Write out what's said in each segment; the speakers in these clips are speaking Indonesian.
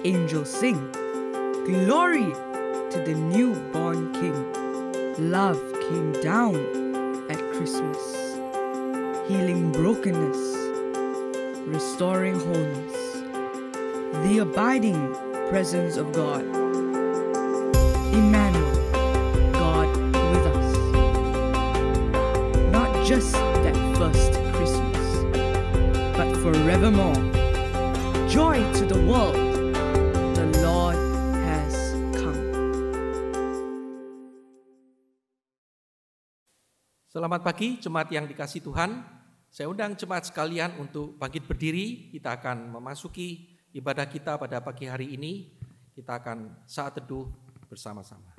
Angels sing, glory to the newborn King. Love came down at Christmas, healing brokenness, restoring wholeness, the abiding presence of God. Emmanuel, God with us. Not just that first Christmas, but forevermore. Joy to the world, the Lord has come. Selamat pagi, jemaat yang dikasihi Tuhan. Saya undang jemaat sekalian untuk bangkit berdiri. Kita akan memasuki ibadah kita pada pagi hari ini. Kita akan saat teduh bersama-sama.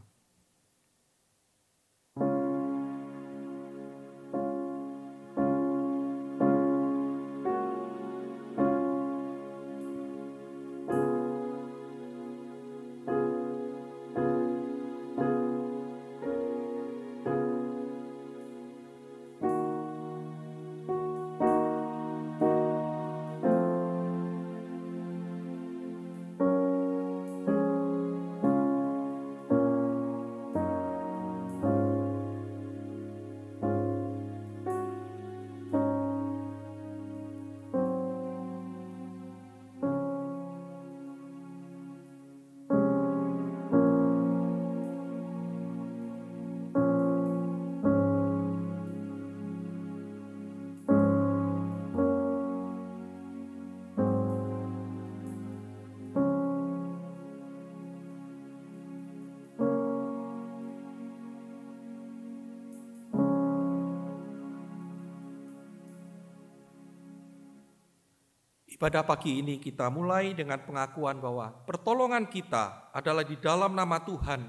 Ibadah pagi ini kita mulai dengan pengakuan bahwa pertolongan kita adalah di dalam nama Tuhan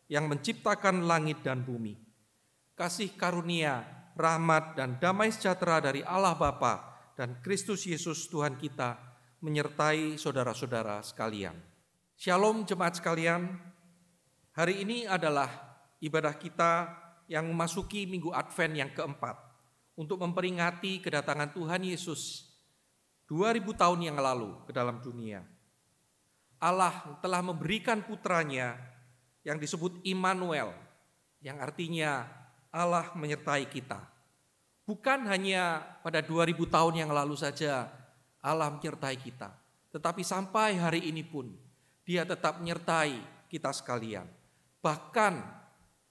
yang menciptakan langit dan bumi. Kasih karunia, rahmat, dan damai sejahtera dari Allah Bapa dan Kristus Yesus Tuhan kita menyertai saudara-saudara sekalian. Shalom jemaat sekalian, hari ini adalah ibadah kita yang memasuki minggu Advent yang keempat untuk memperingati kedatangan Tuhan Yesus 2000 tahun yang lalu ke dalam dunia. Allah telah memberikan putranya yang disebut Immanuel, yang artinya Allah menyertai kita. Bukan hanya pada 2000 tahun yang lalu saja Allah menyertai kita, tetapi sampai hari ini pun Dia tetap menyertai kita sekalian. Bahkan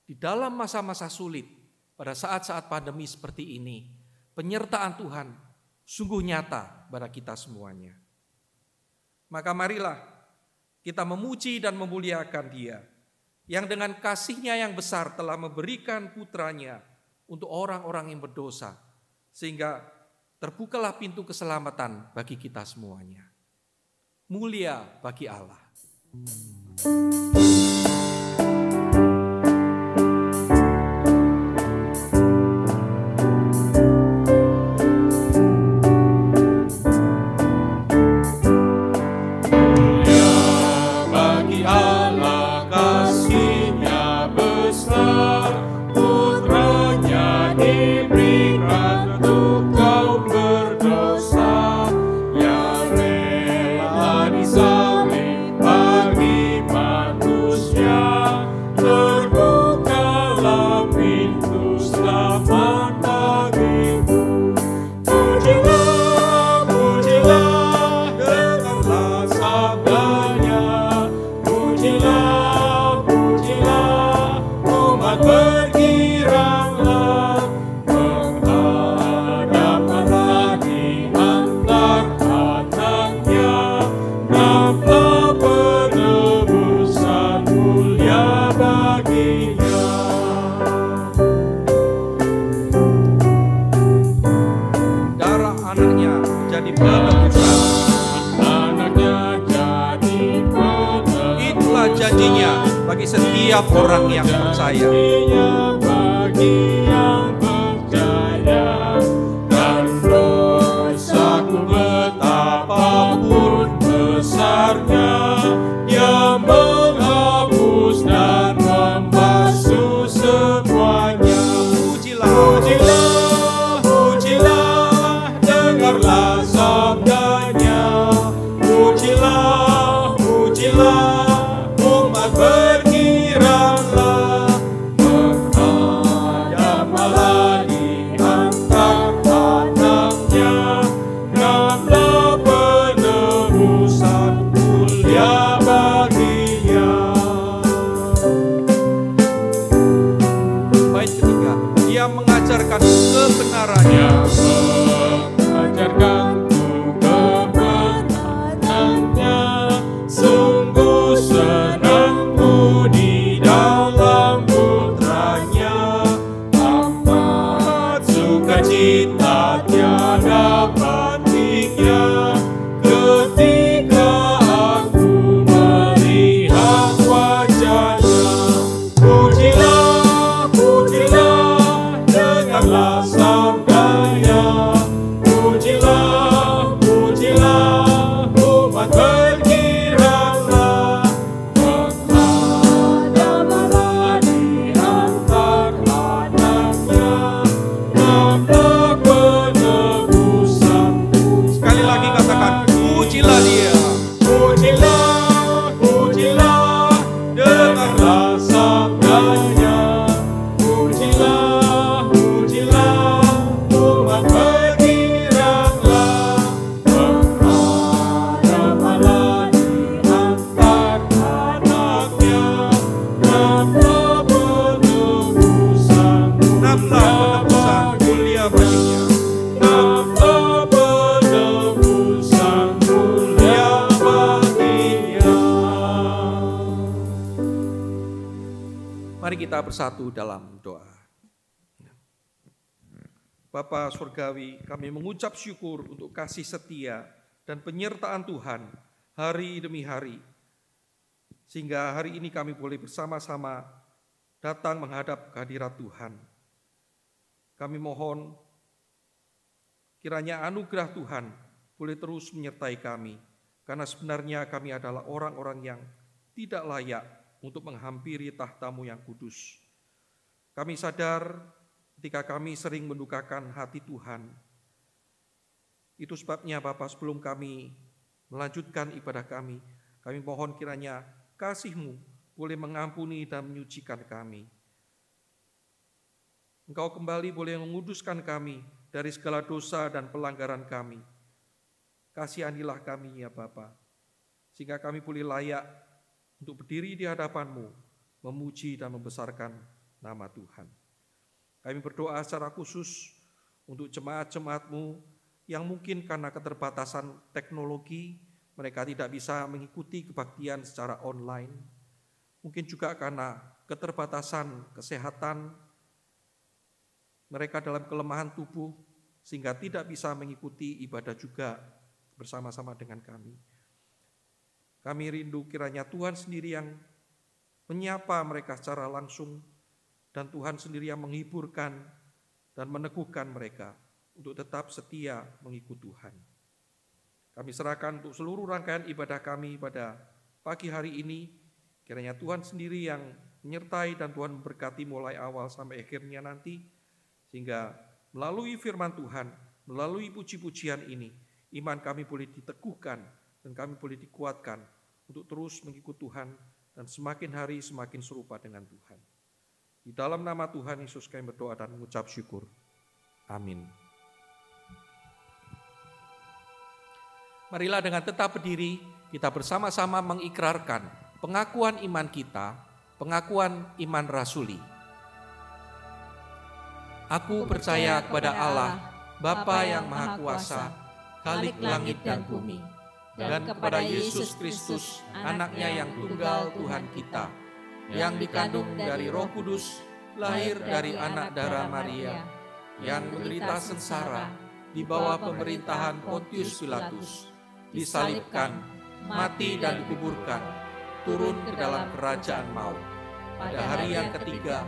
di dalam masa-masa sulit, pada saat-saat pandemi seperti ini, penyertaan Tuhan sungguh nyata pada kita semuanya. Maka marilah kita memuji dan memuliakan Dia yang dengan kasih-Nya yang besar telah memberikan putranya untuk orang-orang yang berdosa, sehingga terbukalah pintu keselamatan bagi kita semuanya. Mulia bagi Allah. Bagi setiap orang yang percaya. Dan dosaku betapapun besarnya, Dia menghapus dan membasuh semuanya. Pujilah, pujilah, pujilah, dengarlah sabdanya. Pujilah, pujilah. yang mengajarkanku kebenarnya. Sungguh senangku di dalam putranya, amat sukacita tiada bandingnya ketika aku melihat wajahnya. Pujilah, pujilah, dengarlah sabdanya. Pujilah, pujilah, umat bergiranglah. Menghadap Allah di antar anaknya, nampak penebusan. Sekali lagi katakan, pujilah Dia. Pujilah, pujilah, dengarlah sabdanya. Pujilah, pujilah, umat bergiranglah. Menghadap Allah di antar anaknya, nampak penebusan. Nampak penebusan mulia baginya. Nampak penebusan mulia baginya. Mari kita bersatu dalam doa. Bapa Surgawi, kami mengucap syukur untuk kasih setia dan penyertaan Tuhan hari demi hari. Sehingga hari ini kami boleh bersama-sama datang menghadap kehadirat Tuhan. Kami mohon kiranya anugerah Tuhan boleh terus menyertai kami, karena sebenarnya kami adalah orang-orang yang tidak layak untuk menghampiri tahta-Mu yang kudus. Kami sadar ketika kami sering mendukakan hati Tuhan. Itu sebabnya Bapa, sebelum kami melanjutkan ibadah kami mohon kiranya kasih-Mu boleh mengampuni dan menyucikan kami. Engkau kembali boleh menguduskan kami dari segala dosa dan pelanggaran kami. Kasihanilah kami ya Bapa, sehingga kami boleh layak untuk berdiri di hadapan-Mu, memuji dan membesarkan nama Tuhan. Kami berdoa secara khusus untuk jemaat-jemaat-Mu yang mungkin karena keterbatasan teknologi, mereka tidak bisa mengikuti kebaktian secara online. Mungkin juga karena keterbatasan kesehatan, mereka dalam kelemahan tubuh, sehingga tidak bisa mengikuti ibadah juga bersama-sama dengan kami. Kami rindu kiranya Tuhan sendiri yang menyapa mereka secara langsung, dan Tuhan sendiri yang menghiburkan dan meneguhkan mereka untuk tetap setia mengikut Tuhan. Kami serahkan untuk seluruh rangkaian ibadah kami pada pagi hari ini, kiranya Tuhan sendiri yang menyertai dan Tuhan memberkati mulai awal sampai akhirnya nanti, sehingga melalui firman Tuhan, melalui puji-pujian ini, iman kami boleh diteguhkan dan kami boleh dikuatkan untuk terus mengikut Tuhan dan semakin hari semakin serupa dengan Tuhan. Di dalam nama Tuhan Yesus kami berdoa dan mengucap syukur. Amin. Marilah dengan tetap berdiri, kita bersama-sama mengikrarkan pengakuan iman kita, pengakuan iman rasuli. Aku percaya kepada Allah, Bapa yang Maha Kuasa, Khalik langit dan bumi, dan kepada Yesus Kristus, anaknya yang tunggal Tuhan kita, yang dikandung dari Roh Kudus, lahir dari anak darah Maria, yang menderita sengsara di bawah pemerintahan Pontius Pilatus, disalibkan, mati dan dikuburkan, turun ke dalam kerajaan maut. Pada hari yang ketiga,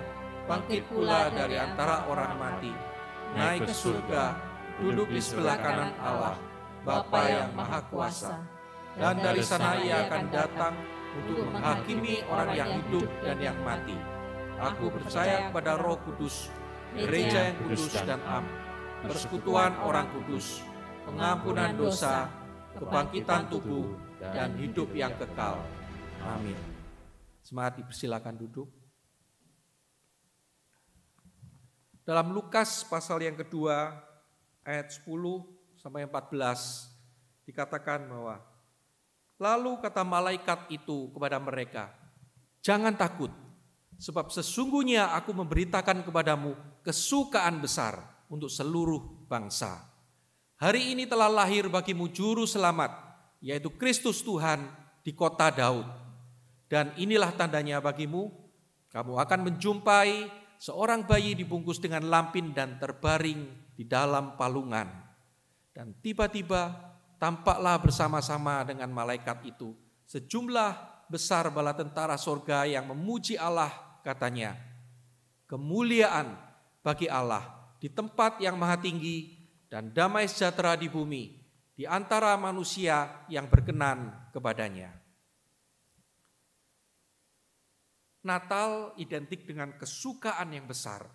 bangkit pula dari antara orang mati, naik ke surga, duduk di sebelah kanan Allah, Bapa yang Maha Kuasa. Dan dari sana Ia akan datang untuk menghakimi orang yang hidup dan yang mati. Aku percaya kepada Roh Kudus, gereja yang kudus dan am, persekutuan orang kudus, pengampunan dosa, kebangkitan tubuh, dan hidup yang kekal. Amin. Semangat, dipersilakan duduk. Dalam Lukas pasal yang kedua, ayat 10 sampai 14, dikatakan bahwa lalu kata malaikat itu kepada mereka, jangan takut, sebab sesungguhnya aku memberitakan kepadamu kesukaan besar untuk seluruh bangsa. Hari ini telah lahir bagimu juru selamat, yaitu Kristus Tuhan di kota Daud. Dan inilah tandanya bagimu, kamu akan menjumpai seorang bayi dibungkus dengan lampin dan terbaring di dalam palungan. Dan tiba-tiba tampaklah bersama-sama dengan malaikat itu sejumlah besar bala tentara sorga yang memuji Allah, katanya, kemuliaan bagi Allah di tempat yang maha tinggi dan damai sejahtera di bumi di antara manusia yang berkenan kepadanya. Natal identik dengan kesukaan yang besar.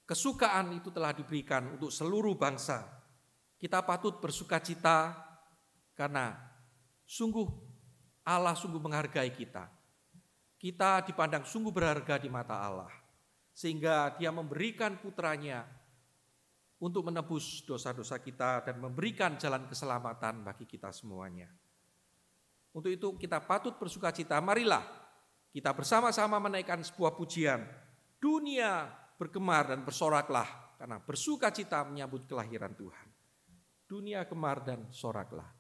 Kesukaan itu telah diberikan untuk seluruh bangsa. Kita patut bersukacita karena Allah sungguh menghargai kita. Kita dipandang sungguh berharga di mata Allah. Sehingga Dia memberikan putranya untuk menebus dosa-dosa kita dan memberikan jalan keselamatan bagi kita semuanya. Untuk itu kita patut bersukacita. Marilah kita bersama-sama menaikkan sebuah pujian. Dunia bergemar dan bersoraklah karena bersukacita menyambut kelahiran Tuhan. Dunia gemar dan soraklah.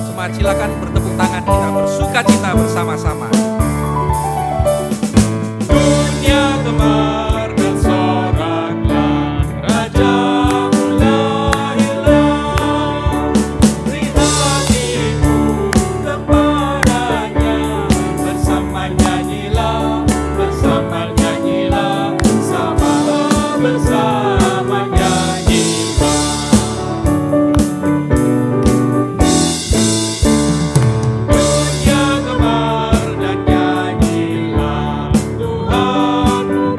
Jemaat silakan bertepuk tangan, kita bersukacita bersama-sama. Dunia gemar dan soraklah, Rajamu lahirlah. Beri hatimu kepadanya, bersama nyanyilah, sama bersama nyanyilah. Dunia gemar dan nyanyilah, Tuhanmu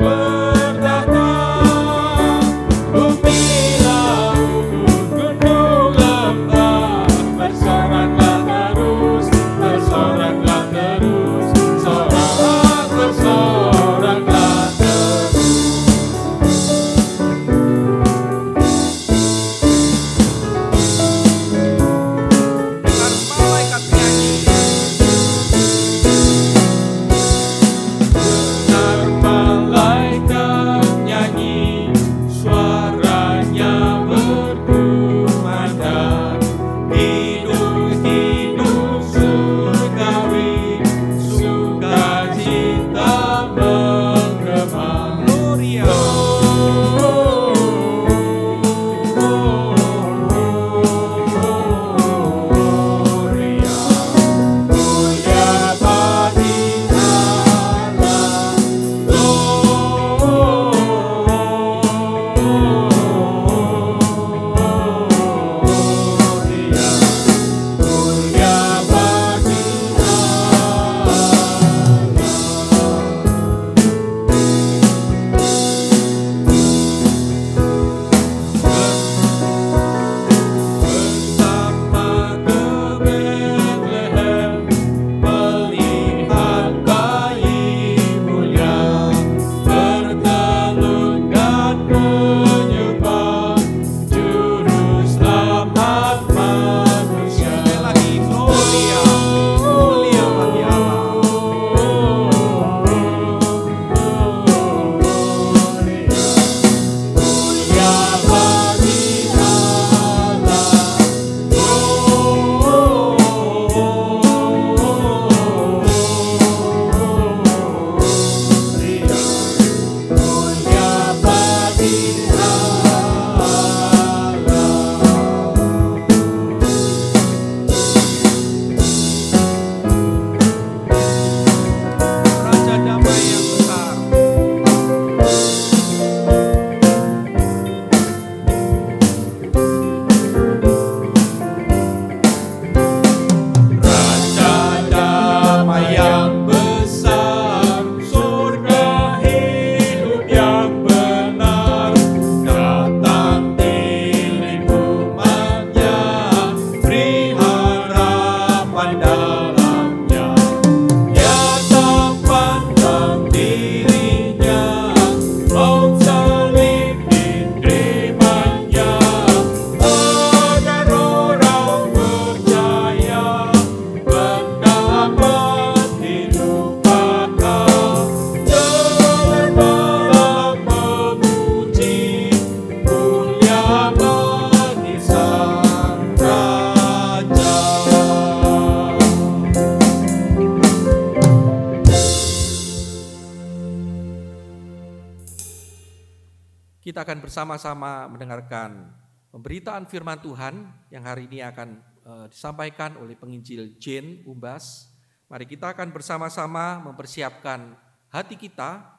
kita akan bersama-sama mendengarkan pemberitaan firman Tuhan yang hari ini akan disampaikan oleh penginjil Jane Umbas. Mari kita akan bersama-sama mempersiapkan hati kita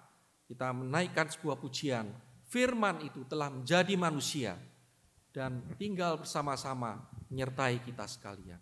menaikkan sebuah pujian. Firman itu telah menjadi manusia dan tinggal bersama-sama menyertai kita sekalian.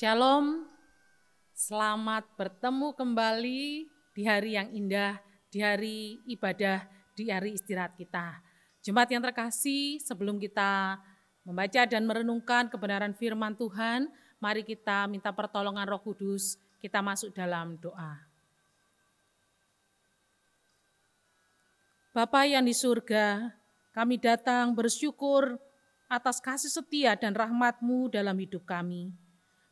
Shalom, selamat bertemu kembali di hari yang indah, di hari ibadah, di hari istirahat kita. Jemaat yang terkasih, sebelum kita membaca dan merenungkan kebenaran firman Tuhan, mari kita minta pertolongan Roh Kudus, kita masuk dalam doa. Bapa yang di surga, kami datang bersyukur atas kasih setia dan rahmat-Mu dalam hidup kami.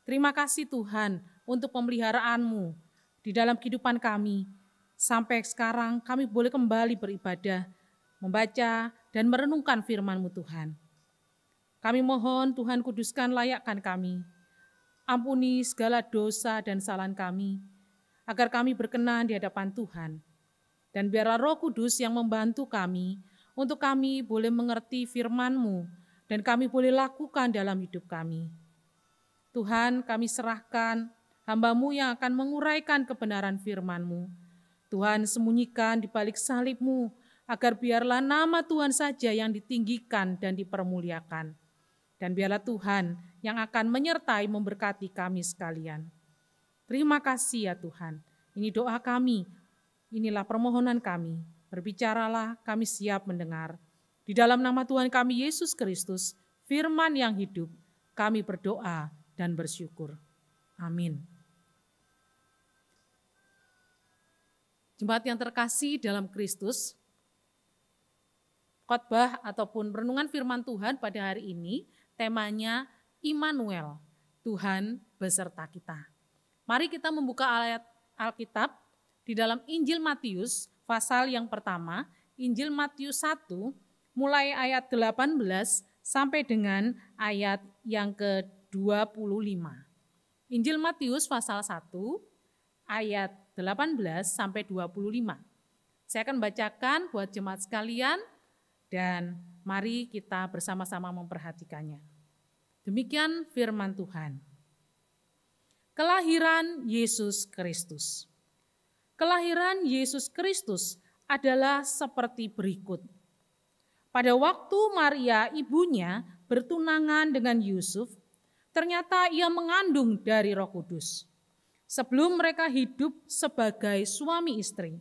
Terima kasih Tuhan untuk pemeliharaan-Mu di dalam kehidupan kami. Sampai sekarang kami boleh kembali beribadah, membaca dan merenungkan firman-Mu Tuhan. Kami mohon Tuhan kuduskan layakkan kami. Ampuni segala dosa dan kesalahan kami, agar kami berkenan di hadapan Tuhan. Dan biarlah Roh Kudus yang membantu kami, untuk kami boleh mengerti firman-Mu, dan kami boleh lakukan dalam hidup kami. Tuhan, kami serahkan hamba-Mu yang akan menguraikan kebenaran firman-Mu. Tuhan, sembunyikan di balik salib-Mu, agar biarlah nama Tuhan saja yang ditinggikan dan dipermuliakan. Dan biarlah Tuhan yang akan menyertai memberkati kami sekalian. Terima kasih ya Tuhan. Ini doa kami, inilah permohonan kami. Berbicaralah, kami siap mendengar. Di dalam nama Tuhan kami Yesus Kristus, firman yang hidup, kami berdoa dan bersyukur. Amin. Jemaat yang terkasih dalam Kristus, khotbah ataupun renungan firman Tuhan pada hari ini, temanya Immanuel, Tuhan beserta kita. Mari kita membuka ayat Alkitab di dalam Injil Matius, pasal yang pertama, Injil Matius 1, mulai ayat 18 sampai dengan ayat yang ke-25. Injil Matius pasal 1, ayat 18 sampai 25. Saya akan bacakan buat jemaat sekalian dan mari kita bersama-sama memperhatikannya. Demikian firman Tuhan. Kelahiran Yesus Kristus. Kelahiran Yesus Kristus adalah seperti berikut. Pada waktu Maria ibunya bertunangan dengan Yusuf, ternyata ia mengandung dari Roh Kudus. Sebelum mereka hidup sebagai suami istri.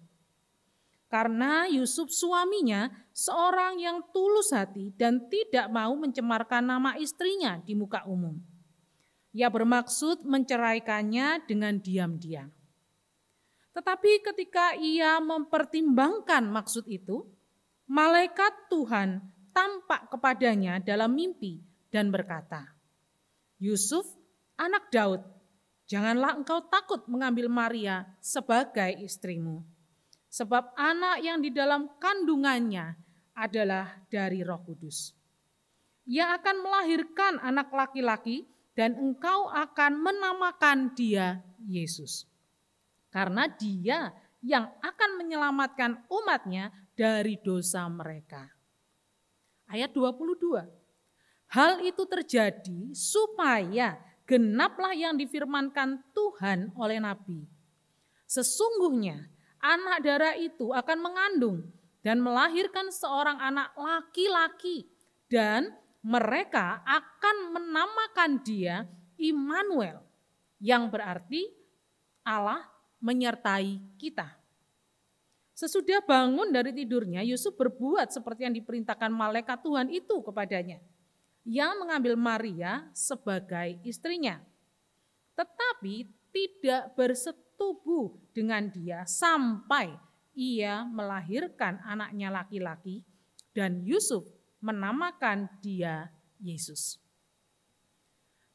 Karena Yusuf suaminya seorang yang tulus hati dan tidak mau mencemarkan nama istrinya di muka umum. Ia bermaksud menceraikannya dengan diam-diam. Tetapi ketika ia mempertimbangkan maksud itu, malaikat Tuhan tampak kepadanya dalam mimpi dan berkata, "Yusuf, anak Daud, janganlah engkau takut mengambil Maria sebagai istrimu, sebab anak yang di dalam kandungannya adalah dari Roh Kudus. Ia akan melahirkan anak laki-laki dan engkau akan menamakan dia Yesus. Karena dia yang akan menyelamatkan umatnya dari dosa mereka." Ayat 22. Hal itu terjadi supaya genaplah yang difirmankan Tuhan oleh Nabi. Sesungguhnya anak darah itu akan mengandung dan melahirkan seorang anak laki-laki dan mereka akan menamakan dia Immanuel, yang berarti Allah menyertai kita. Sesudah bangun dari tidurnya, Yusuf berbuat seperti yang diperintahkan malaikat Tuhan itu kepadanya. Ia mengambil Maria sebagai istrinya, tetapi tidak bersetubuh dengan dia sampai ia melahirkan anaknya laki-laki dan Yusuf menamakan dia Yesus.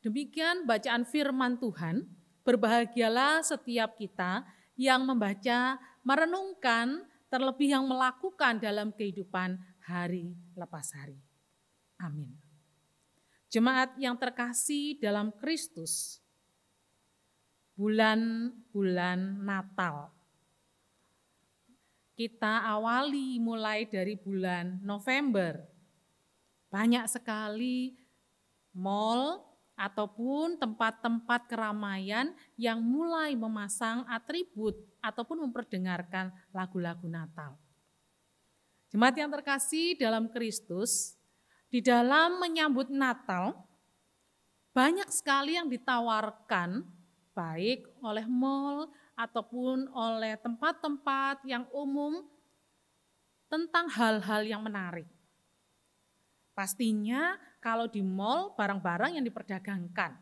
Demikian bacaan firman Tuhan. Berbahagialah setiap kita yang membaca, merenungkan, terlebih yang melakukan dalam kehidupan hari lepas hari. Amin. Jemaat yang terkasih dalam Kristus, bulan-bulan Natal. Kita awali mulai dari bulan November. Banyak sekali mal ataupun tempat-tempat keramaian yang mulai memasang atribut ataupun memperdengarkan lagu-lagu Natal. Jemaat yang terkasih dalam Kristus, di dalam menyambut Natal, banyak sekali yang ditawarkan baik oleh mal ataupun oleh tempat-tempat yang umum tentang hal-hal yang menarik. Pastinya kalau di mal barang-barang yang diperdagangkan.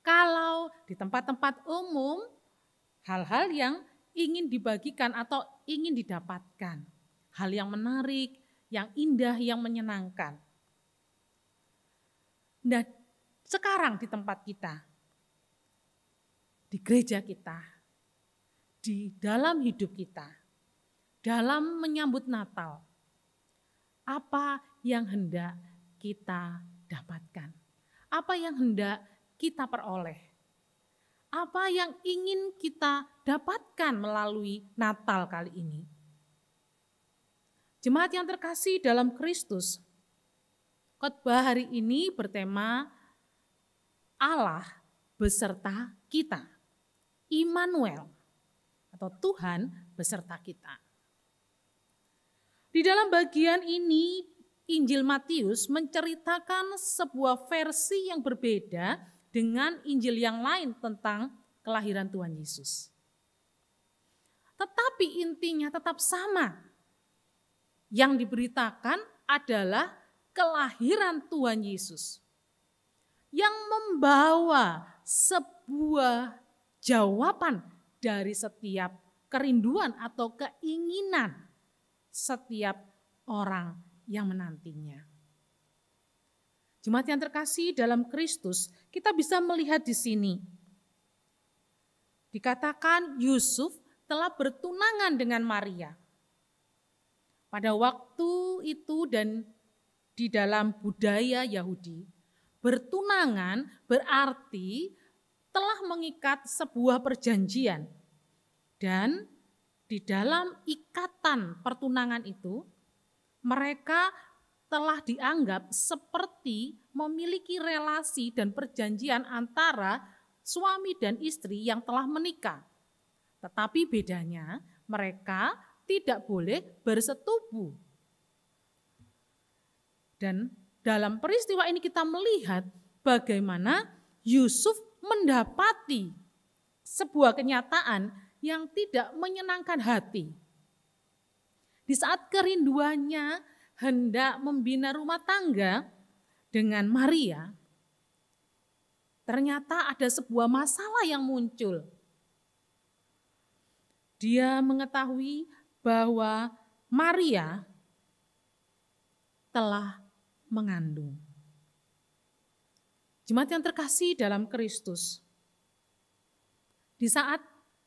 Kalau di tempat-tempat umum hal-hal yang ingin dibagikan atau ingin didapatkan. hal yang menarik, yang indah, yang menyenangkan. Nah, sekarang di tempat kita, di gereja kita, di dalam hidup kita, dalam menyambut Natal, apa yang hendak kita dapatkan? Apa yang hendak kita peroleh? Apa yang ingin kita dapatkan melalui Natal kali ini? Jemaat yang terkasih dalam Kristus, khotbah hari ini bertema Allah beserta kita, Immanuel atau Tuhan beserta kita. Di dalam bagian ini Injil Matius menceritakan sebuah versi yang berbeda dengan Injil yang lain tentang kelahiran Tuhan Yesus. Tetapi intinya tetap sama. Yang diberitakan adalah kelahiran Tuhan Yesus yang membawa sebuah jawaban dari setiap kerinduan atau keinginan setiap orang yang menantinya. Jemaat yang terkasih dalam Kristus, kita bisa melihat di sini. Dikatakan Yusuf telah bertunangan dengan Maria. Pada waktu itu dan di dalam budaya Yahudi, bertunangan berarti telah mengikat sebuah perjanjian. Dan di dalam ikatan pertunangan itu, mereka telah dianggap seperti memiliki relasi dan perjanjian antara suami dan istri yang telah menikah. Tetapi bedanya mereka tidak boleh bersetubuh. Dan dalam peristiwa ini kita melihat bagaimana Yusuf mendapati sebuah kenyataan yang tidak menyenangkan hati. Di saat kerinduannya hendak membina rumah tangga dengan Maria, ternyata ada sebuah masalah yang muncul. Dia mengetahui bahwa Maria telah mengandung. Jemaat yang terkasih dalam Kristus, di saat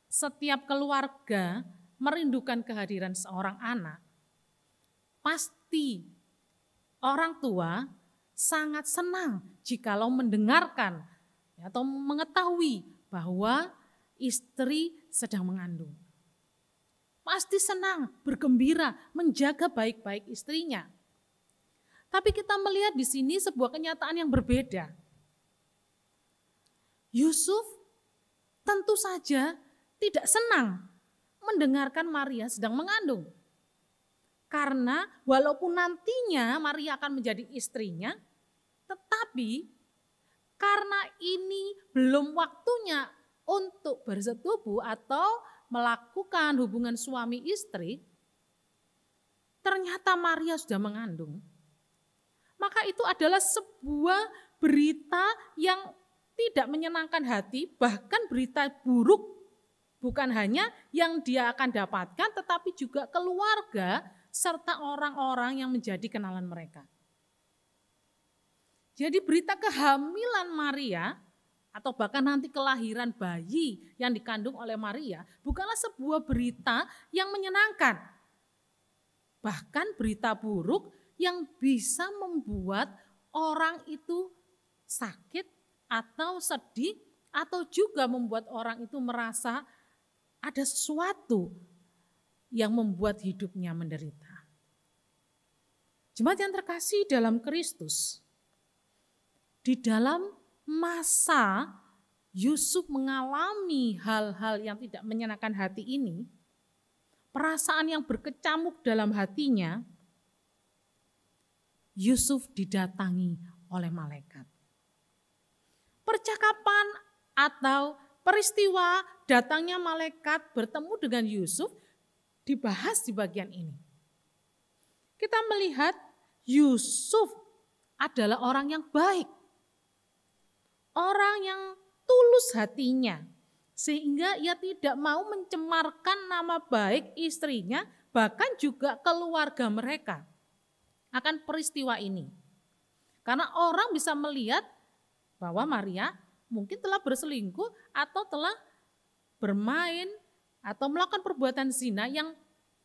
setiap keluarga merindukan kehadiran seorang anak, pasti orang tua sangat senang jikalau mendengarkan atau mengetahui bahwa istri sedang mengandung. Pasti senang, bergembira, menjaga baik-baik istrinya. Tapi kita melihat di sini sebuah kenyataan yang berbeda. Yusuf tentu saja tidak senang mendengarkan Maria sedang mengandung. Karena walaupun nantinya Maria akan menjadi istrinya, tetapi karena ini belum waktunya untuk bersetubuh atau melakukan hubungan suami istri, ternyata Maria sudah mengandung. Maka itu adalah sebuah berita yang tidak menyenangkan hati, bahkan berita buruk. Bukan hanya yang dia akan dapatkan, tetapi juga keluarga serta orang-orang yang menjadi kenalan mereka. Jadi berita kehamilan Maria atau bahkan nanti kelahiran bayi yang dikandung oleh Maria bukanlah sebuah berita yang menyenangkan. Bahkan berita buruk yang bisa membuat orang itu sakit atau sedih atau juga membuat orang itu merasa ada sesuatu yang membuat hidupnya menderita. Jemaat yang terkasih dalam Kristus, di dalam masa Yusuf mengalami hal-hal yang tidak menyenangkan hati ini, perasaan yang berkecamuk dalam hatinya, Yusuf didatangi oleh malaikat. Percakapan atau peristiwa datangnya malaikat bertemu dengan Yusuf dibahas di bagian ini. Kita melihat Yusuf adalah orang yang baik. Orang yang tulus hatinya. Sehingga ia tidak mau mencemarkan nama baik istrinya bahkan juga keluarga mereka akan peristiwa ini. Karena orang bisa melihat bahwa Maria mungkin telah berselingkuh atau telah bermain atau melakukan perbuatan zina yang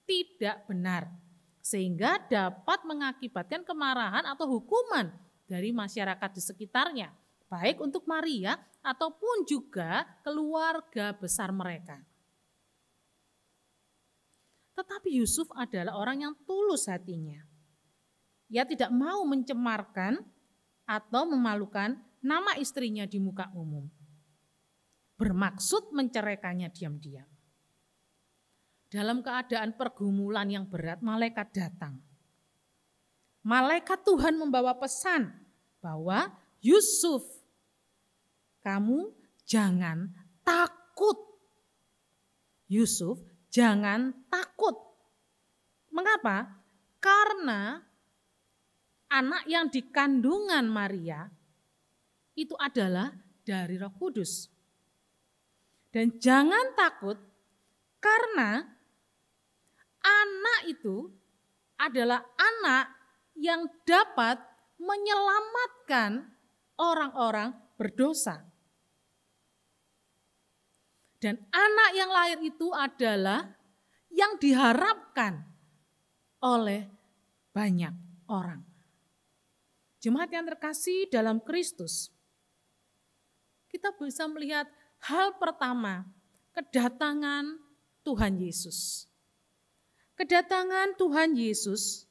tidak benar. Sehingga dapat mengakibatkan kemarahan atau hukuman dari masyarakat di sekitarnya. Baik untuk Maria ataupun juga keluarga besar mereka. Tetapi Yusuf adalah orang yang tulus hatinya. Ia tidak mau mencemarkan atau memalukan nama istrinya di muka umum. Bermaksud menceraikannya diam-diam. Dalam keadaan pergumulan yang berat, malaikat datang. Malaikat Tuhan membawa pesan bahwa Yusuf, kamu jangan takut. Yusuf, jangan takut. Mengapa? Karena anak yang dikandungan Maria itu adalah dari Roh Kudus. Dan jangan takut karena anak itu adalah anak yang dapat menyelamatkan orang-orang berdosa. Dan anak yang lahir itu adalah yang diharapkan oleh banyak orang. Jemaat yang terkasih dalam Kristus, kita bisa melihat hal pertama, kedatangan Tuhan Yesus. Kedatangan Tuhan Yesus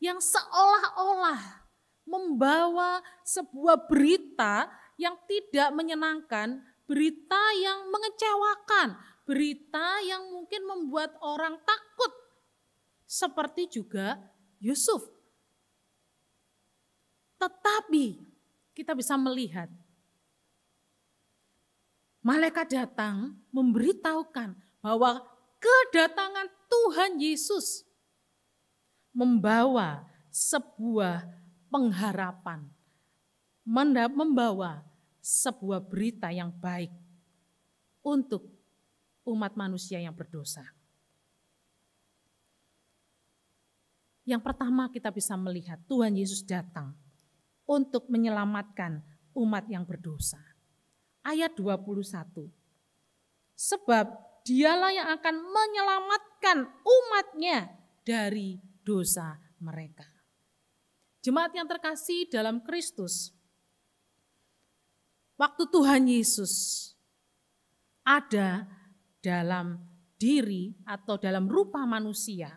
yang seolah-olah membawa sebuah berita yang tidak menyenangkan, berita yang mengecewakan, berita yang mungkin membuat orang takut. Seperti juga Yusuf. Tetapi kita bisa melihat malaikat datang memberitahukan bahwa kedatangan Tuhan Yesus membawa sebuah pengharapan, membawa sebuah berita yang baik untuk umat manusia yang berdosa. Yang pertama kita bisa melihat Tuhan Yesus datang untuk menyelamatkan umat yang berdosa. Ayat 21. Sebab dialah yang akan menyelamatkan umatnya dari dosa mereka. Jemaat yang terkasih dalam Kristus, waktu Tuhan Yesus ada dalam diri atau dalam rupa manusia,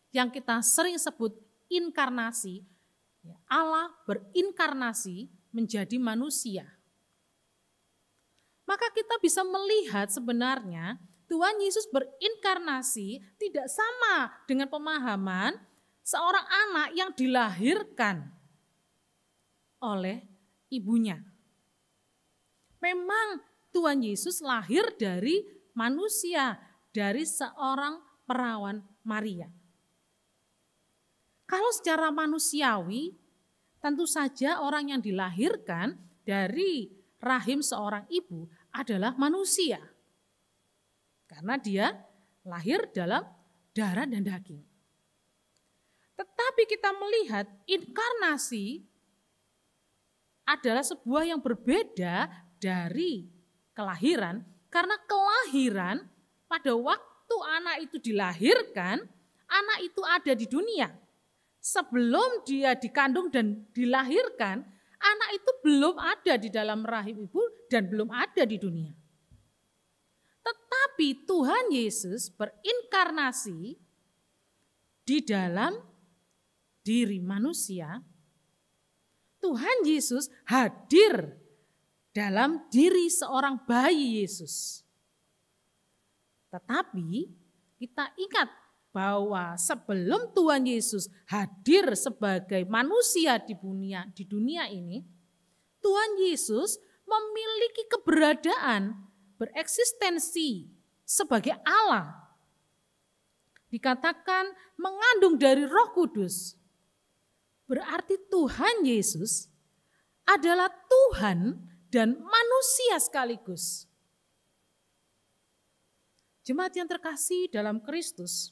yang kita sering sebut inkarnasi, Allah berinkarnasi menjadi manusia. Maka kita bisa melihat sebenarnya Tuhan Yesus berinkarnasi tidak sama dengan pemahaman seorang anak yang dilahirkan oleh ibunya. Memang Tuhan Yesus lahir dari manusia, dari seorang perawan Maria. Kalau secara manusiawi, tentu saja orang yang dilahirkan dari rahim seorang ibu adalah manusia. Karena dia lahir dalam darah dan daging. Tetapi kita melihat inkarnasi adalah sebuah yang berbeda dari kelahiran. Karena kelahiran pada waktu anak itu dilahirkan, anak itu ada di dunia. Sebelum dia dikandung dan dilahirkan, anak itu belum ada di dalam rahim ibu dan belum ada di dunia. Tetapi Tuhan Yesus berinkarnasi di dalam diri manusia. Tuhan Yesus hadir dalam diri seorang bayi Yesus. Tetapi kita ingat bahwa sebelum Tuhan Yesus hadir sebagai manusia di dunia ini, Tuhan Yesus memiliki keberadaan, bereksistensi sebagai Allah. Dikatakan mengandung dari Roh Kudus. Berarti Tuhan Yesus adalah Tuhan dan manusia sekaligus. Jemaat yang terkasih dalam Kristus,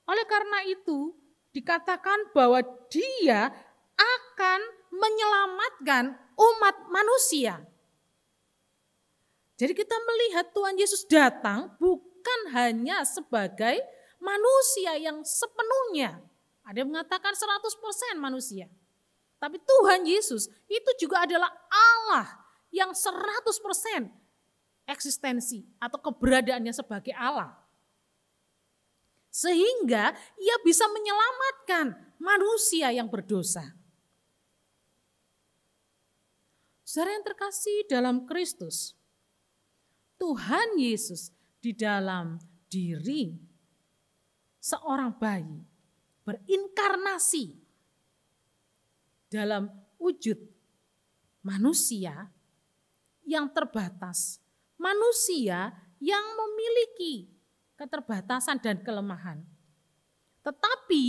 oleh karena itu dikatakan bahwa Dia akan menyelamatkan umat manusia. Jadi kita melihat Tuhan Yesus datang bukan hanya sebagai manusia yang sepenuhnya. Ada yang mengatakan 100% manusia. Tapi Tuhan Yesus itu juga adalah Allah yang 100% eksistensi atau keberadaannya sebagai Allah. Sehingga ia bisa menyelamatkan manusia yang berdosa. Saudara yang terkasih dalam Kristus, Tuhan Yesus di dalam diri seorang bayi berinkarnasi dalam wujud manusia yang terbatas, manusia yang memiliki keterbatasan dan kelemahan. Tetapi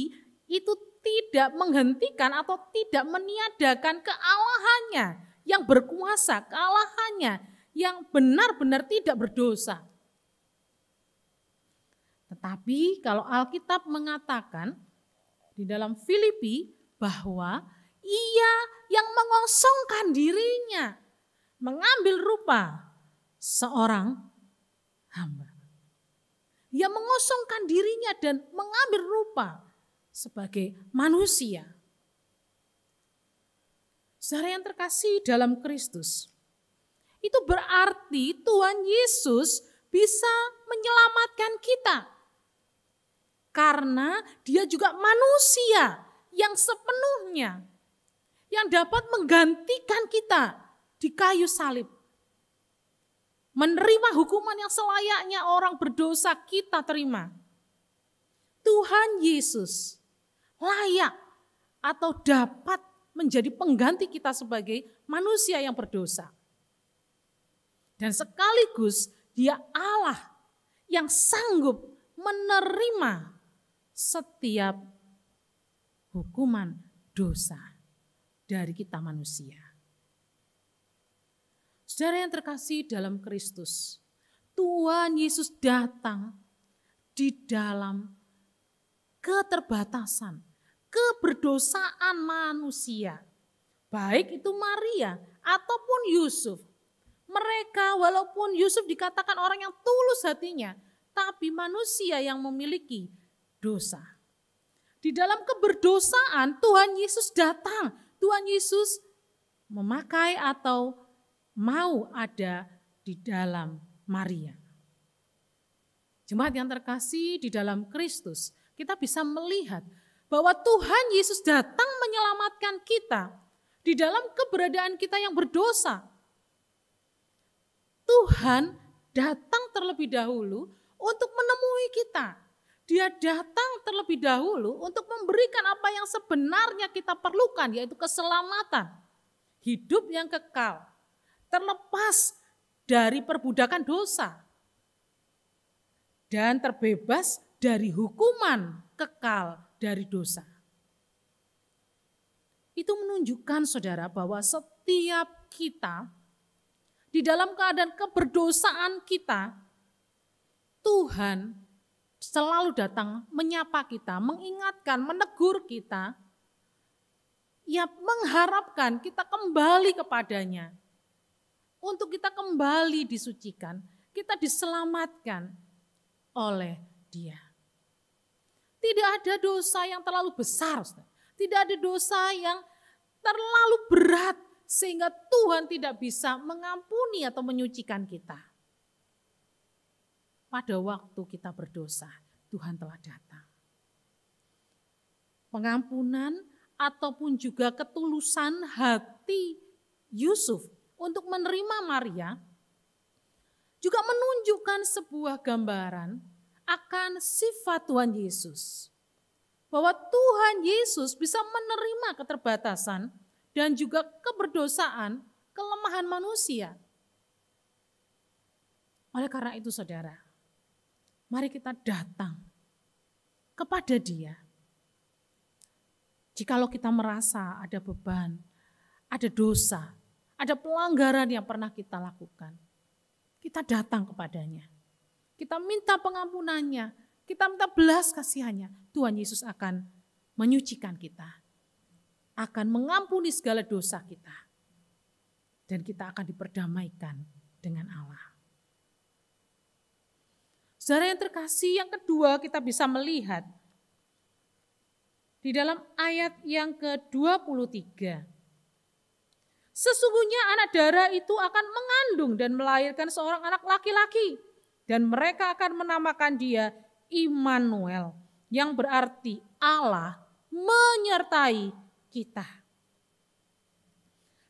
itu tidak menghentikan atau tidak meniadakan kealahannya yang berkuasa, kealahannya yang benar-benar tidak berdosa. Tetapi kalau Alkitab mengatakan di dalam Filipi bahwa ia yang mengosongkan dirinya, mengambil rupa seorang hamba. Ia mengosongkan dirinya dan mengambil rupa sebagai manusia. Saudara yang terkasih dalam Kristus, itu berarti Tuhan Yesus bisa menyelamatkan kita. Karena Dia juga manusia yang sepenuhnya, yang dapat menggantikan kita di kayu salib. Menerima hukuman yang selayaknya orang berdosa kita terima. Tuhan Yesus layak atau dapat menjadi pengganti kita sebagai manusia yang berdosa. Dan sekaligus Dia Allah yang sanggup menerima setiap hukuman dosa dari kita manusia. Saudara yang terkasih dalam Kristus, Tuhan Yesus datang di dalam keterbatasan, keberdosaan manusia. Baik itu Maria ataupun Yusuf. Mereka walaupun Yusuf dikatakan orang yang tulus hatinya, tapi manusia yang memiliki dosa. Di dalam keberdosaan Tuhan Yesus datang. Tuhan Yesus memakai atau mau ada di dalam Maria. Jemaat yang terkasih di dalam Kristus, kita bisa melihat bahwa Tuhan Yesus datang menyelamatkan kita di dalam keberadaan kita yang berdosa. Tuhan datang terlebih dahulu untuk menemui kita. Dia datang terlebih dahulu untuk memberikan apa yang sebenarnya kita perlukan, yaitu keselamatan, hidup yang kekal, terlepas dari perbudakan dosa, dan terbebas dari hukuman kekal dari dosa. Itu menunjukkan saudara bahwa setiap kita di dalam keadaan keberdosaan kita, Tuhan selalu datang menyapa kita, mengingatkan, menegur kita. Ia mengharapkan kita kembali kepadanya. Untuk kita kembali disucikan, kita diselamatkan oleh Dia. Tidak ada dosa yang terlalu besar, tidak ada dosa yang terlalu berat sehingga Tuhan tidak bisa mengampuni atau menyucikan kita. Pada waktu kita berdosa, Tuhan telah datang. Pengampunan ataupun juga ketulusan hati Yusuf untuk menerima Maria juga menunjukkan sebuah gambaran akan sifat Tuhan Yesus. Bahwa Tuhan Yesus bisa menerima keterbatasan dan juga keberdosaan, kelemahan manusia. Oleh karena itu saudara, mari kita datang kepada Dia. Jikalau kita merasa ada beban, ada dosa, ada pelanggaran yang pernah kita lakukan, kita datang kepadanya. kita minta pengampunannya, kita minta belas kasihannya, Tuhan Yesus akan menyucikan kita, akan mengampuni segala dosa kita, dan kita akan diperdamaikan dengan Allah. Saudara yang terkasih, yang kedua kita bisa melihat di dalam ayat yang ke-23. Sesungguhnya anak darah itu akan mengandung dan melahirkan seorang anak laki-laki, dan mereka akan menamakan dia Immanuel, yang berarti Allah menyertai kita.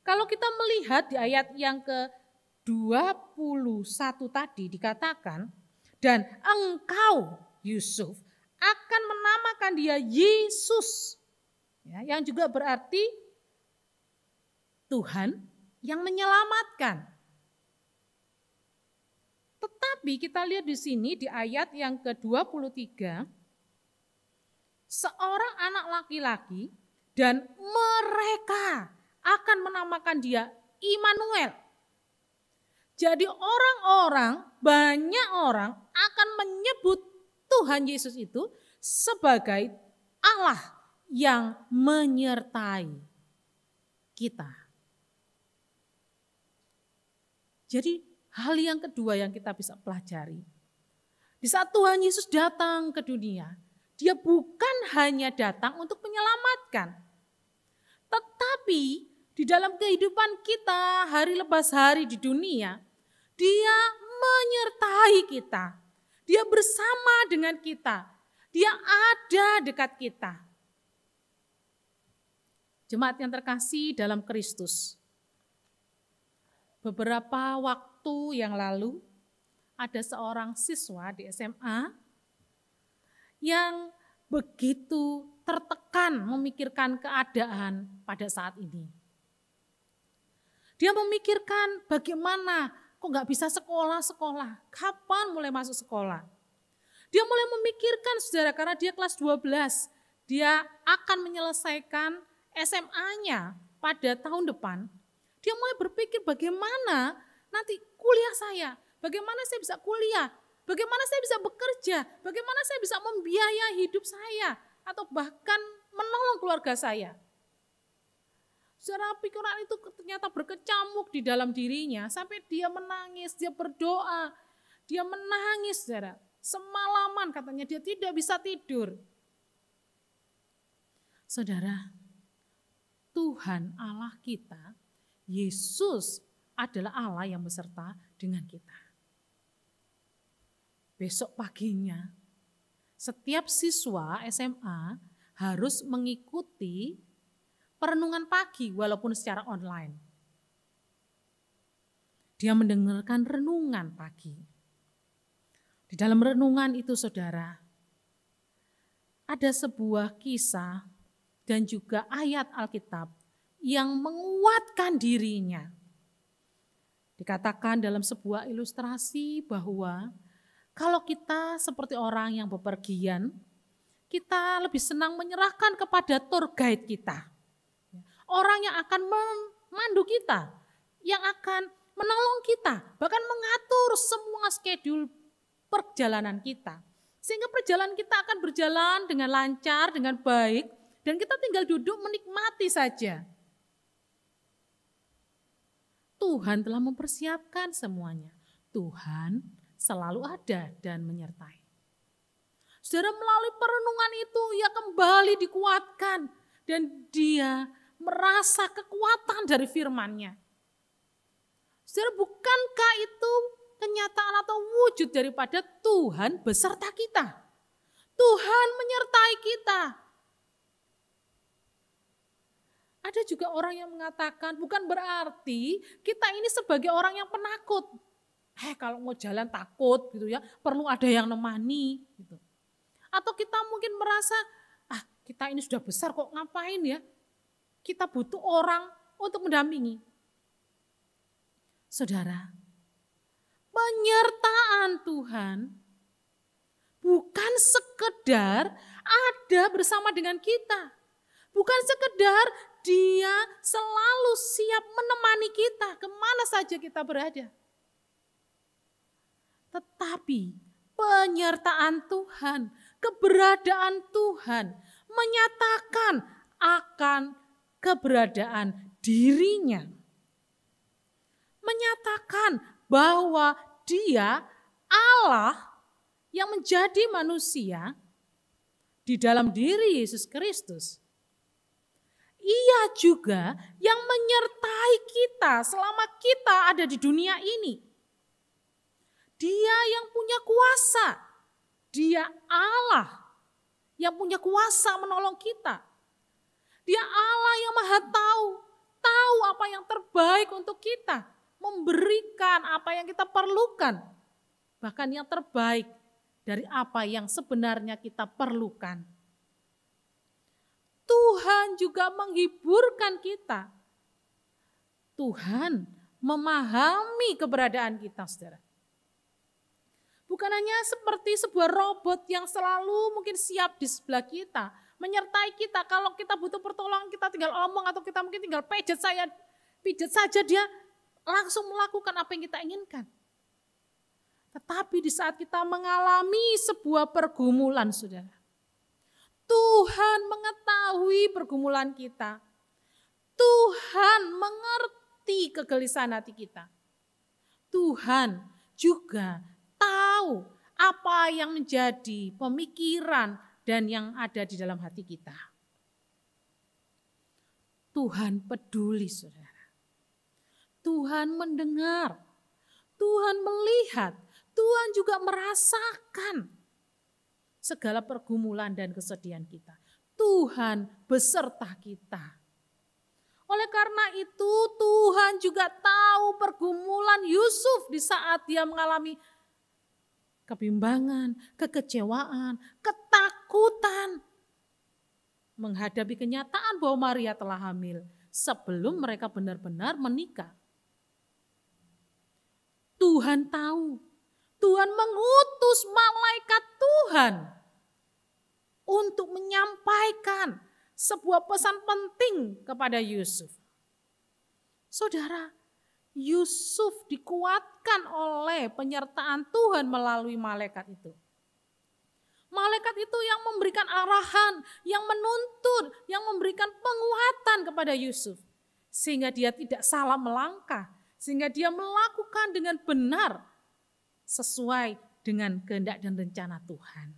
Kalau kita melihat di ayat yang ke-21 tadi dikatakan, dan engkau Yusuf akan menamakan dia Yesus, ya, yang juga berarti Tuhan yang menyelamatkan. Tetapi kita lihat di sini di ayat yang ke-23, seorang anak laki-laki dan mereka akan menamakan dia Immanuel. Jadi banyak orang akan menyebut Tuhan Yesus itu sebagai Allah yang menyertai kita. Jadi hal yang kedua yang kita bisa pelajari, di saat Tuhan Yesus datang ke dunia, dia bukan hanya datang untuk menyelamatkan, tetapi di dalam kehidupan kita hari lepas hari di dunia, dia menyertai kita, dia bersama dengan kita, dia ada dekat kita. Jemaat yang terkasih dalam Kristus, beberapa waktu yang lalu ada seorang siswa di SMA yang begitu tertekan memikirkan keadaan pada saat ini. Dia memikirkan bagaimana kok gak bisa sekolah, kapan mulai masuk sekolah. Dia mulai memikirkan, saudara, karena dia kelas 12, dia akan menyelesaikan SMA-nya pada tahun depan. Dia mulai berpikir bagaimana nanti kuliah saya, bagaimana saya bisa kuliah, bagaimana saya bisa bekerja, bagaimana saya bisa membiayai hidup saya, atau bahkan menolong keluarga saya. Saudara, pikiran itu ternyata berkecamuk di dalam dirinya, sampai dia menangis, dia berdoa, dia menangis, saudara. Semalaman katanya dia tidak bisa tidur. Saudara, Tuhan Allah kita, Yesus adalah Allah yang beserta dengan kita. Besok paginya, setiap siswa SMA harus mengikuti perenungan pagi walaupun secara online. Dia mendengarkan renungan pagi. Di dalam renungan itu, saudara, ada sebuah kisah dan juga ayat Alkitab yang menguatkan dirinya. Dikatakan dalam sebuah ilustrasi bahwa kalau kita seperti orang yang bepergian, kita lebih senang menyerahkan kepada tour guide kita. Orang yang akan memandu kita, yang akan menolong kita, bahkan mengatur semua schedule perjalanan kita. Sehingga perjalanan kita akan berjalan dengan lancar, dengan baik, dan kita tinggal duduk menikmati saja. Tuhan telah mempersiapkan semuanya. Tuhan selalu ada dan menyertai. Saudara, melalui perenungan itu ia kembali dikuatkan dan dia merasa kekuatan dari firman-Nya. Saudara, bukankah itu kenyataan atau wujud daripada Tuhan beserta kita? Tuhan menyertai kita. Ada juga orang yang mengatakan bukan berarti kita ini sebagai orang yang penakut. Kalau mau jalan takut gitu ya, perlu ada yang nemani gitu. Atau kita mungkin merasa, kita ini sudah besar kok ngapain ya? Kita butuh orang untuk mendampingi. Saudara, penyertaan Tuhan bukan sekedar ada bersama dengan kita. Bukan sekedar dia selalu siap menemani kita kemana saja kita berada. Tetapi penyertaan Tuhan, keberadaan Tuhan, menyatakan akan keberadaan dirinya. Menyatakan bahwa Dia Allah yang menjadi manusia di dalam diri Yesus Kristus. Ia juga yang menyertai kita selama kita ada di dunia ini. Dia yang punya kuasa. Dia Allah yang punya kuasa menolong kita. Dia Allah yang maha tahu apa yang terbaik untuk kita. Memberikan apa yang kita perlukan. Bahkan yang terbaik dari apa yang sebenarnya kita perlukan. Tuhan juga menghiburkan kita. Tuhan memahami keberadaan kita, saudara. Bukan hanya seperti sebuah robot yang selalu mungkin siap di sebelah kita, menyertai kita. Kalau kita butuh pertolongan, kita tinggal omong atau kita mungkin tinggal pijat saja, dia langsung melakukan apa yang kita inginkan. Tetapi di saat kita mengalami sebuah pergumulan, saudara, Tuhan mengetahui pergumulan kita. Tuhan mengerti kegelisahan hati kita. Tuhan juga tahu apa yang menjadi pemikiran dan yang ada di dalam hati kita. Tuhan peduli, saudara. Tuhan mendengar. Tuhan melihat. Tuhan juga merasakan segala pergumulan dan kesedihan kita. Tuhan beserta kita. Oleh karena itu Tuhan juga tahu pergumulan Yusuf di saat dia mengalami kebimbangan, kekecewaan, ketakutan. Menghadapi kenyataan bahwa Maria telah hamil sebelum mereka benar-benar menikah. Tuhan tahu, Tuhan mengutus malaikat Tuhan untuk menyampaikan sebuah pesan penting kepada Yusuf. Saudara, Yusuf dikuatkan oleh penyertaan Tuhan melalui malaikat itu. Malaikat itu yang memberikan arahan, yang menuntun, yang memberikan penguatan kepada Yusuf. Sehingga dia tidak salah melangkah, sehingga dia melakukan dengan benar sesuai dengan kehendak dan rencana Tuhan.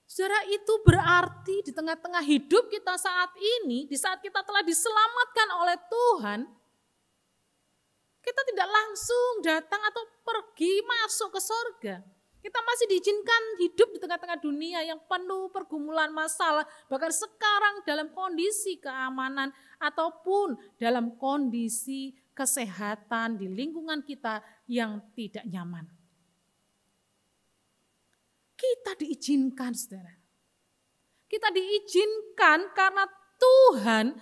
Saudara, itu berarti di tengah-tengah hidup kita saat ini, di saat kita telah diselamatkan oleh Tuhan, kita tidak langsung datang atau pergi masuk ke surga. Kita masih diizinkan hidup di tengah-tengah dunia yang penuh pergumulan masalah, bahkan sekarang dalam kondisi keamanan ataupun dalam kondisi kesehatan di lingkungan kita yang tidak nyaman. Kita diizinkan, saudara. Kita diizinkan karena Tuhan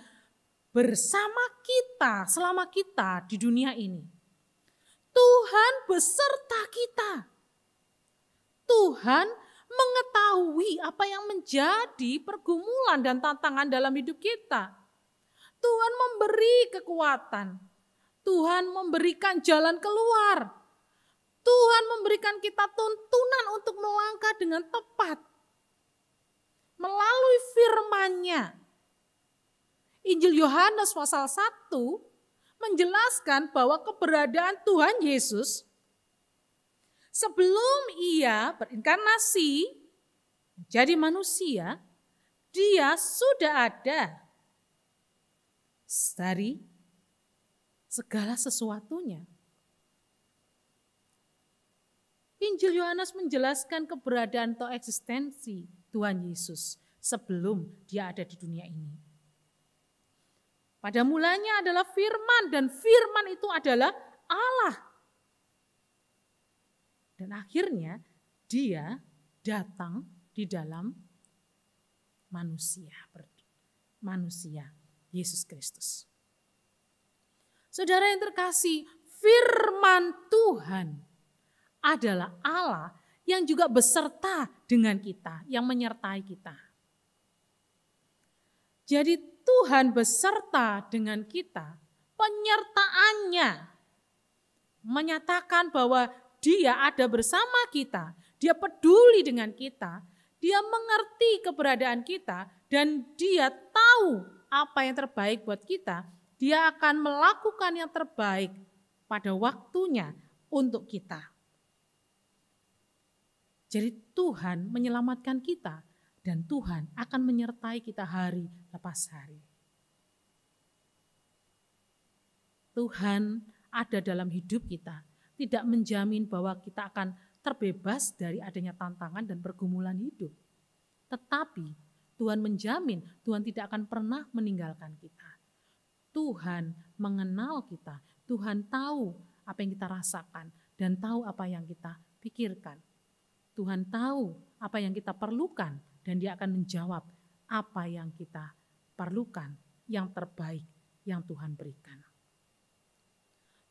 bersama kita selama kita di dunia ini. Tuhan beserta kita. Tuhan mengetahui apa yang menjadi pergumulan dan tantangan dalam hidup kita. Tuhan memberi kekuatan. Tuhan memberikan jalan keluar. Tuhan memberikan kita tuntunan untuk melangkah dengan tepat. Melalui firman-Nya. Injil Yohanes pasal 1 menjelaskan bahwa keberadaan Tuhan Yesus sebelum ia berinkarnasi menjadi manusia, dia sudah ada dari segala sesuatunya. Injil Yohanes menjelaskan keberadaan atau eksistensi Tuhan Yesus sebelum dia ada di dunia ini. Pada mulanya adalah firman dan firman itu adalah Allah. Dan akhirnya dia datang di dalam manusia Yesus Kristus. Saudara yang terkasih, firman Tuhan adalah Allah yang juga beserta dengan kita, yang menyertai kita. Jadi Tuhan beserta dengan kita, penyertaannya menyatakan bahwa Dia ada bersama kita, dia peduli dengan kita, dia mengerti keberadaan kita, dan dia tahu apa yang terbaik buat kita. Dia akan melakukan yang terbaik pada waktunya untuk kita. Jadi Tuhan menyelamatkan kita dan Tuhan akan menyertai kita hari lepas hari. Tuhan ada dalam hidup kita, tidak menjamin bahwa kita akan terbebas dari adanya tantangan dan pergumulan hidup. Tetapi Tuhan menjamin Tuhan tidak akan pernah meninggalkan kita. Tuhan mengenal kita, Tuhan tahu apa yang kita rasakan dan tahu apa yang kita pikirkan. Tuhan tahu apa yang kita perlukan dan dia akan menjawab apa yang kita perlukan, yang terbaik yang Tuhan berikan.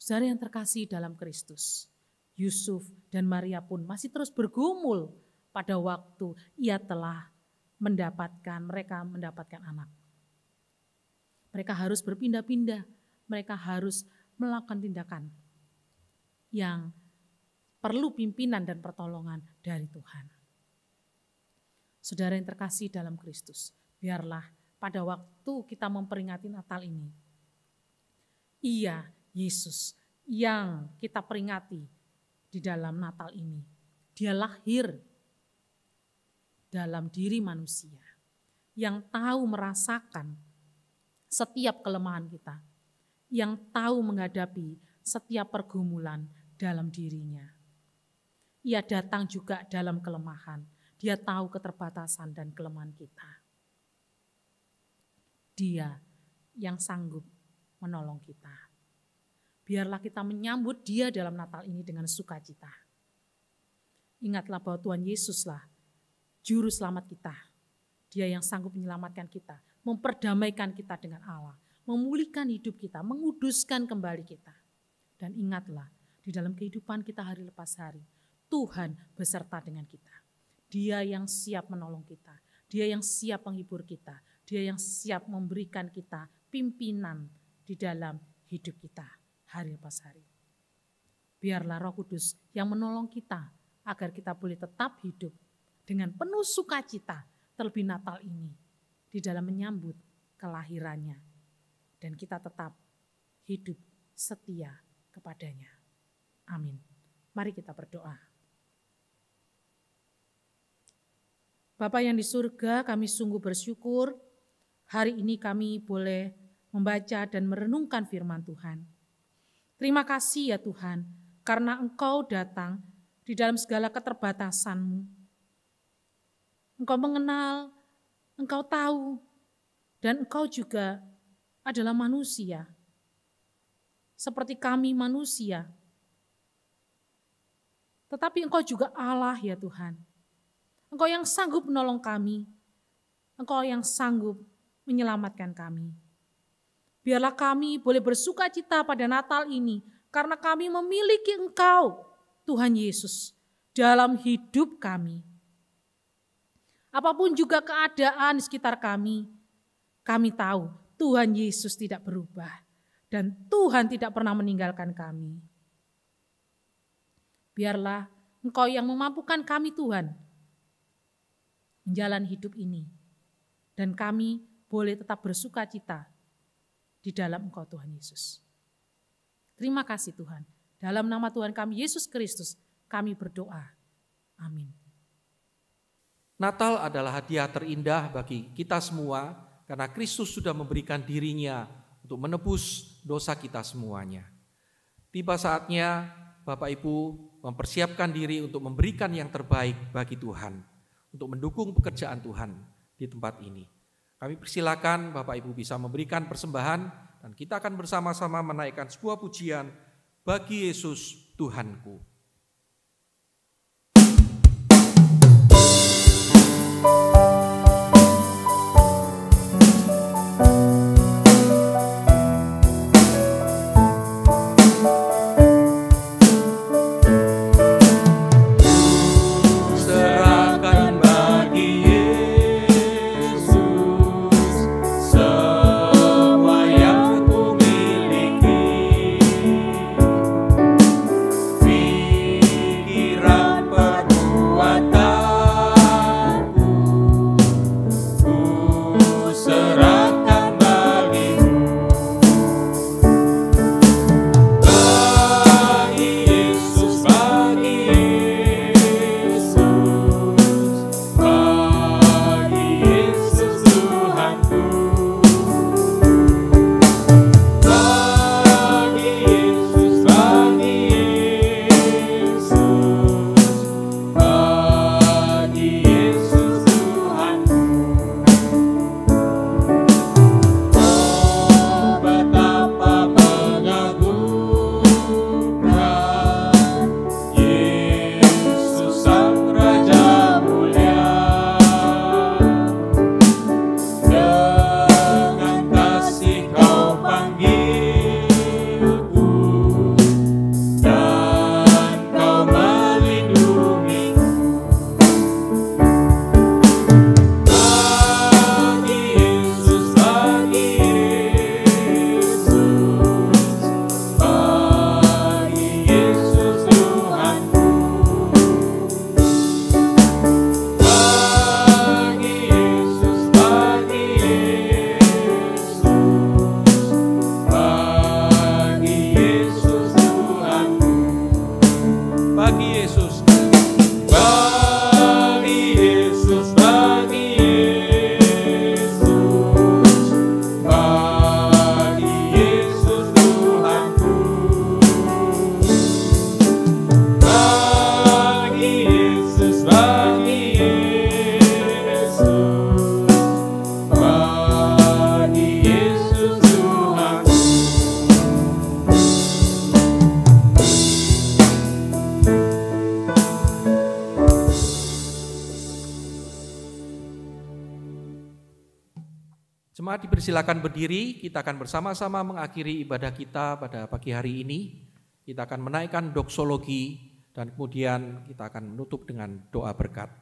Saudara yang terkasih dalam Kristus, Yusuf dan Maria pun masih terus bergumul pada waktu mereka mendapatkan anak. Mereka harus berpindah-pindah, mereka harus melakukan tindakan yang perlu pimpinan dan pertolongan dari Tuhan. Saudara yang terkasih dalam Kristus, biarlah pada waktu kita memperingati Natal ini, Ia, Yesus, yang kita peringati di dalam Natal ini, dia lahir dalam diri manusia yang tahu merasakan setiap kelemahan kita, yang tahu menghadapi setiap pergumulan dalam dirinya. Ia datang juga dalam kelemahan, dia tahu keterbatasan dan kelemahan kita. Dia yang sanggup menolong kita. Biarlah kita menyambut dia dalam Natal ini dengan sukacita. Ingatlah bahwa Tuhan Yesuslah Juru Selamat kita. Dia yang sanggup menyelamatkan kita, memperdamaikan kita dengan Allah, memulihkan hidup kita, menguduskan kembali kita. Dan ingatlah, di dalam kehidupan kita hari lepas hari, Tuhan beserta dengan kita. Dia yang siap menolong kita, dia yang siap menghibur kita, dia yang siap memberikan kita pimpinan di dalam hidup kita hari lepas hari. Biarlah Roh Kudus yang menolong kita agar kita boleh tetap hidup dengan penuh sukacita terlebih Natal ini di dalam menyambut kelahirannya. Dan kita tetap hidup setia kepadanya. Amin. Mari kita berdoa. Bapa yang di surga, kami sungguh bersyukur hari ini kami boleh membaca dan merenungkan firman Tuhan. Terima kasih ya Tuhan, karena Engkau datang di dalam segala keterbatasan-Mu. Engkau mengenal, Engkau tahu, dan Engkau juga adalah manusia. Seperti kami manusia. Tetapi Engkau juga Allah ya Tuhan. Engkau yang sanggup menolong kami. Engkau yang sanggup menyelamatkan kami. Biarlah kami boleh bersuka cita pada Natal ini. Karena kami memiliki Engkau, Tuhan Yesus, dalam hidup kami. Apapun juga keadaan di sekitar kami tahu Tuhan Yesus tidak berubah. Dan Tuhan tidak pernah meninggalkan kami. Biarlah Engkau yang memampukan kami Tuhan, menjalani hidup ini. Dan kami boleh tetap bersuka cita di dalam Engkau Tuhan Yesus. Terima kasih Tuhan. Dalam nama Tuhan kami Yesus Kristus kami berdoa. Amin. Natal adalah hadiah terindah bagi kita semua karena Kristus sudah memberikan dirinya untuk menebus dosa kita semuanya. Tiba saatnya Bapak Ibu mempersiapkan diri untuk memberikan yang terbaik bagi Tuhan, untuk mendukung pekerjaan Tuhan di tempat ini. Kami persilakan Bapak Ibu bisa memberikan persembahan dan kita akan bersama-sama menaikkan sebuah pujian bagi Yesus Tuhanku. Semua yang ku miliki, Jemaat dipersilakan berdiri, kita akan bersama-sama mengakhiri ibadah kita pada pagi hari ini. Kita akan menaikkan doksologi dan kemudian kita akan menutup dengan doa berkat.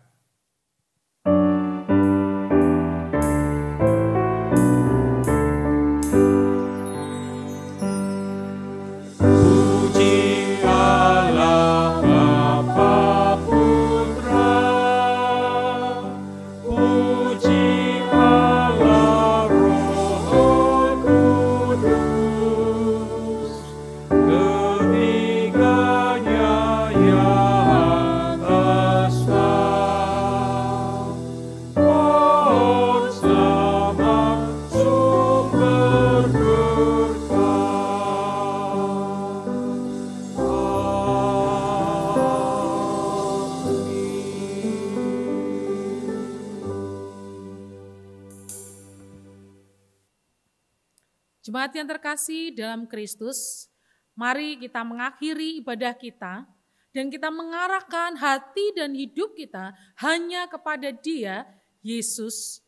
Jemaat yang terkasih dalam Kristus, mari kita mengakhiri ibadah kita dan kita mengarahkan hati dan hidup kita hanya kepada Dia, Yesus,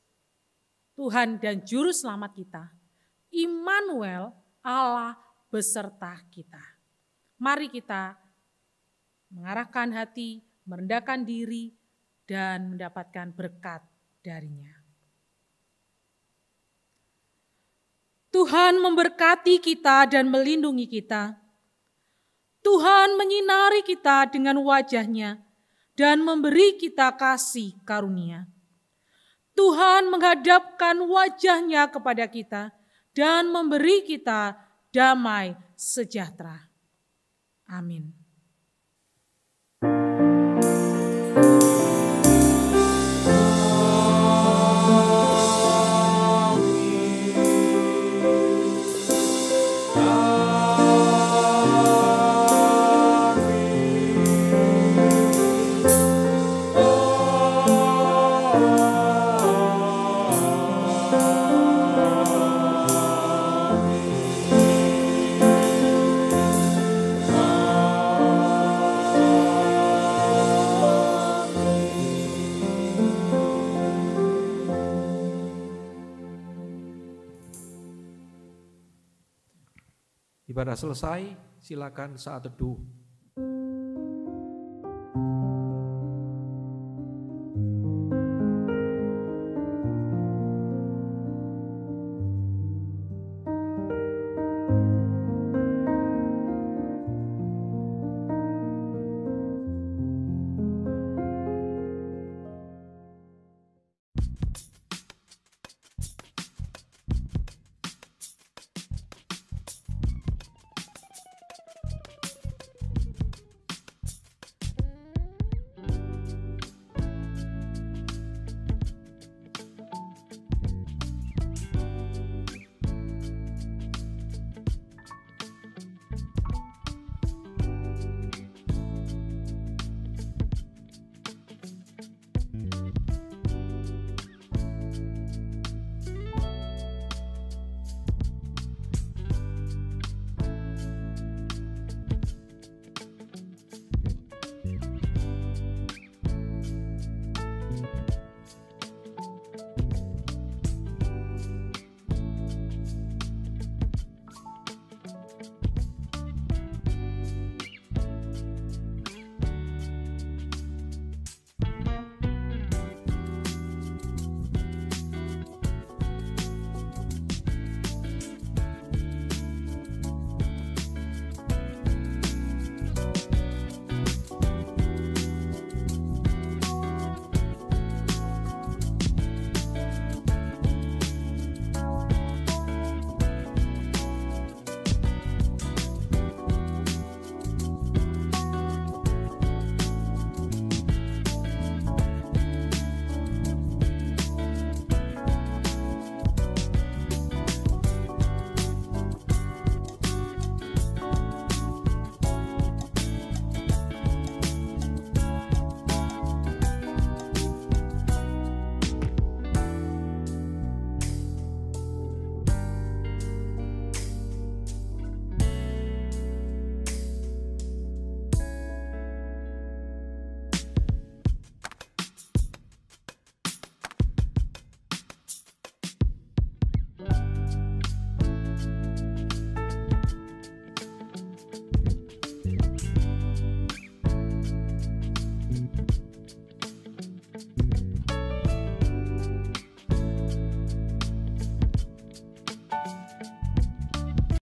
Tuhan dan Juru Selamat kita. Immanuel, Allah beserta kita. Mari kita mengarahkan hati, merendahkan diri, dan mendapatkan berkat darinya. Tuhan memberkati kita dan melindungi kita. Tuhan menyinari kita dengan wajah-Nya dan memberi kita kasih karunia. Tuhan menghadapkan wajah-Nya kepada kita dan memberi kita damai sejahtera. Amin. Ibadah selesai, silakan saat teduh